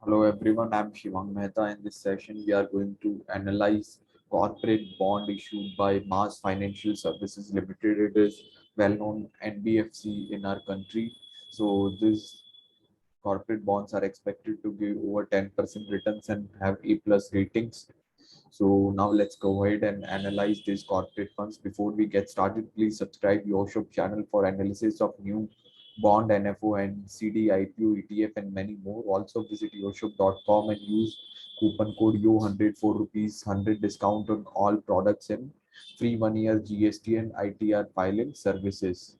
Hello everyone, I'm Shivang Mehta. In this session, we are going to analyze corporate bond issued by Mass Financial Services Limited. It is well-known NBFC in our country. So these corporate bonds are expected to give over 10% returns and have A plus ratings. So now let's go ahead and analyze these corporate funds. Before we get started, please subscribe YouTube channel for analysis of new bond, NFO, and CD, IPO, ETF, and many more. Also visit yoshop.com and use coupon code YO100 for rupees 100 discount on all products and free 1 year GST and ITR filing services.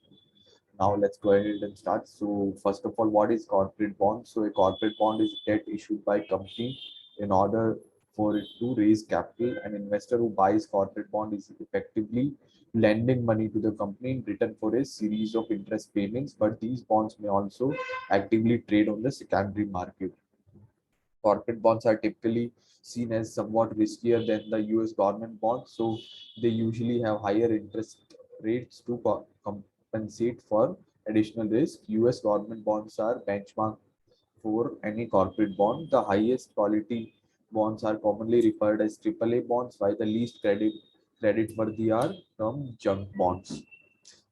Now let's go ahead and start. So first of all, what is corporate bond? So a corporate bond is debt issued by company in order for it to raise capital. An investor who buys corporate bond is effectively lending money to the company in return for a series of interest payments, but these bonds may also actively trade on the secondary market. Corporate bonds are typically seen as somewhat riskier than the US government bonds, so they usually have higher interest rates to compensate for additional risk. US government bonds are benchmark for any corporate bond. The highest quality bonds are commonly referred as AAA bonds, while the least credit worthy are termed junk bonds.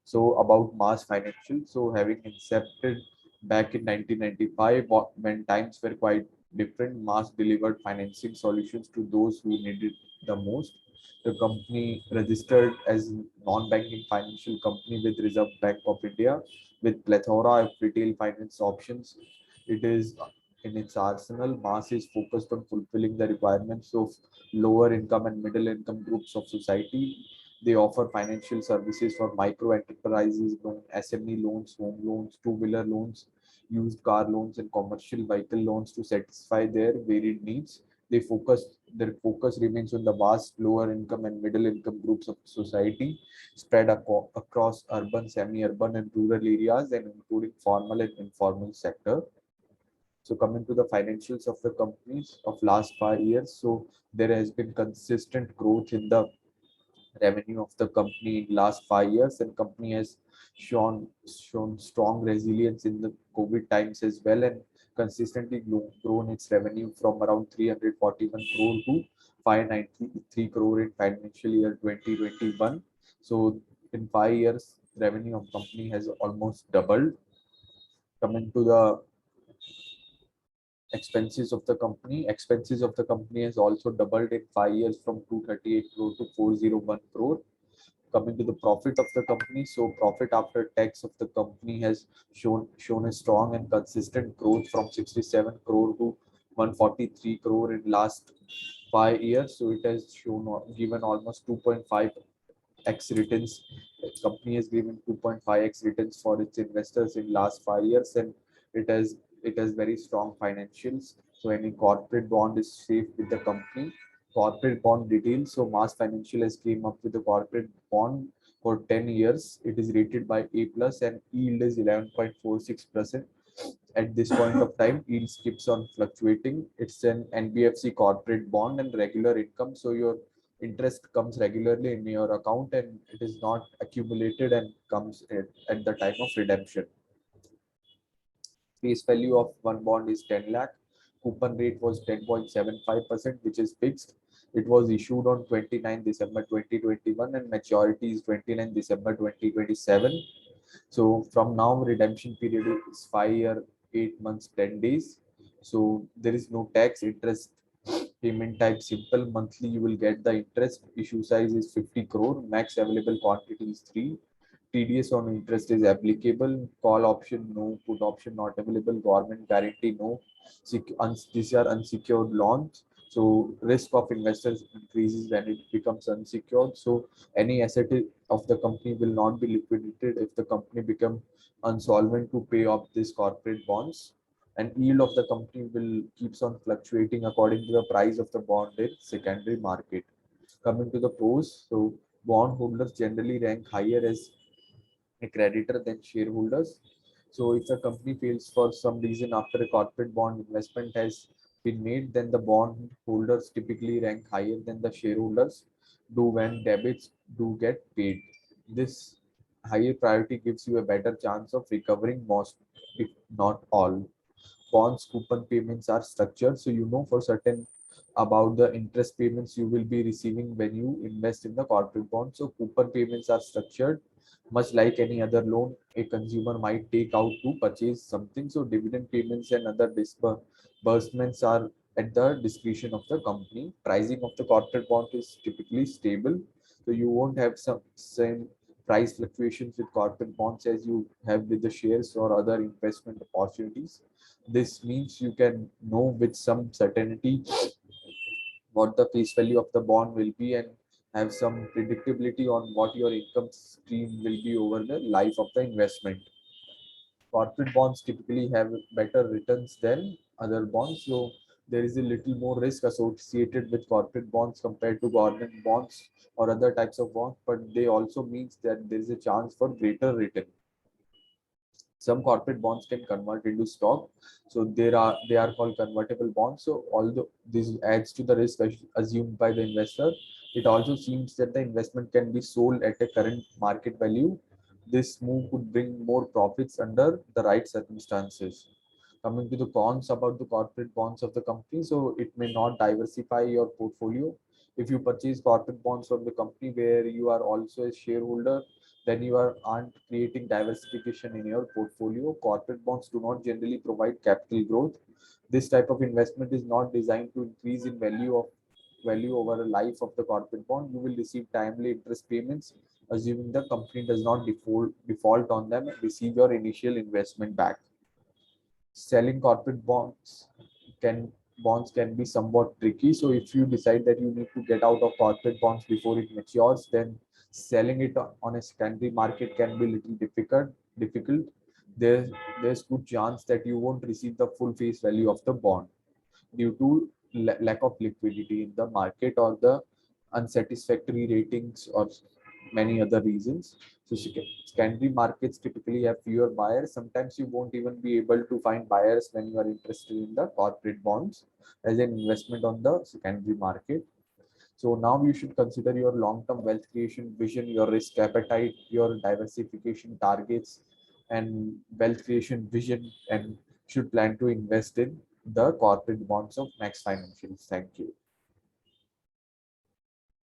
So about Mass Financial, so having incepted back in 1995, when times were quite different, Mass delivered financing solutions to those who needed the most. The company registered as non-banking financial company with Reserve Bank of India, with plethora of retail finance options. It is in its arsenal. Mass is focused on fulfilling the requirements of lower income and middle income groups of society. They offer financial services for micro enterprises, loan, SME loans, home loans, two-wheeler loans, used car loans, and commercial vehicle loans to satisfy their varied needs. Their focus remains on the vast lower income and middle income groups of society spread across urban, semi-urban, and rural areas, and including formal and informal sector. So coming to the financials of the companies of last 5 years, so there has been consistent growth in the revenue of the company in last 5 years, and company has shown strong resilience in the COVID times as well, and consistently grown its revenue from around 341 crore to 593 crore in financial year 2021. So in 5 years, revenue of company has almost doubled. Coming to the expenses of the company has also doubled in 5 years from 238 crore to 401 crore. Coming to the profit of the company, so profit after tax of the company has shown a strong and consistent growth from 67 crore to 143 crore in last 5 years. So it has given almost 2.5x returns. The company has given 2.5x returns for its investors in last 5 years, and it has it has very strong financials. So any corporate bond is safe with the company. Corporate bond details. So Mass Financial has came up with a corporate bond for 10 years. It is rated by A plus and yield is 11.46%. At this point of time, yield keeps on fluctuating. It's an NBFC corporate bond and regular income. So your interest comes regularly in your account and it is not accumulated and comes at the time of redemption. Face value of one bond is 10 lakh. Coupon rate was 10.75%, which is fixed. It was issued on 29 December 2021 and maturity is 29 December 2027. So from now, redemption period is 5 year, 8 months, 10 days. So there is no tax, interest, payment type simple. Monthly, you will get the interest. Issue size is 50 crore. Max available quantity is 3. TDS on interest is applicable. Call option no. Put option not available. Government guarantee no. These are unsecured loans. So risk of investors increases when it becomes unsecured. So any asset of the company will not be liquidated if the company become unsolvent to pay off these corporate bonds. And yield of the company will keeps on fluctuating according to the price of the bond in secondary market. Coming to the pros, so bond holders generally rank higher as a creditor than shareholders. So if a company fails for some reason after a corporate bond investment has been made, then the bond holders typically rank higher than the shareholders do when debits do get paid. This higher priority gives you a better chance of recovering most, if not all. bonds coupon payments are structured. So you know for certain about the interest payments you will be receiving when you invest in the corporate bond. So coupon payments are structured much like any other loan a consumer might take out to purchase something. So dividend payments and other disbursements are at the discretion of the company. Pricing of the corporate bond is typically stable, so you won't have some same price fluctuations with corporate bonds as you have with the shares or other investment opportunities. This means you can know with some certainty what the face value of the bond will be and have some predictability on what your income stream will be over the life of the investment. Corporate bonds typically have better returns than other bonds, so there is a little more risk associated with corporate bonds compared to government bonds or other types of bonds, but they also means that there is a chance for greater return. Some corporate bonds can convert into stock, so they are called convertible bonds. So although this adds to the risk assumed by the investor, it also seems that the investment can be sold at a current market value. This move could bring more profits under the right circumstances. Coming to the cons about the corporate bonds of the company, so it may not diversify your portfolio. If you purchase corporate bonds from the company where you are also a shareholder, then you aren't creating diversification in your portfolio. Corporate bonds do not generally provide capital growth. This type of investment is not designed to increase in value over the life of the corporate bond. You will receive timely interest payments, assuming the company does not default on them and receive your initial investment back. Selling corporate can bonds can be somewhat tricky. So if you decide that you need to get out of corporate bonds before it matures, then selling it on a secondary market can be little difficult. There's good chance that you won't receive the full face value of the bond due to lack of liquidity in the market or the unsatisfactory ratings or many other reasons. So secondary markets typically have fewer buyers. Sometimes you won't even be able to find buyers when you are interested in the corporate bonds as an investment on the secondary market. So now you should consider your long-term wealth creation vision, your risk appetite, your diversification targets, and wealth creation vision, and should plan to invest in the corporate bonds of Max Financials. Thank you.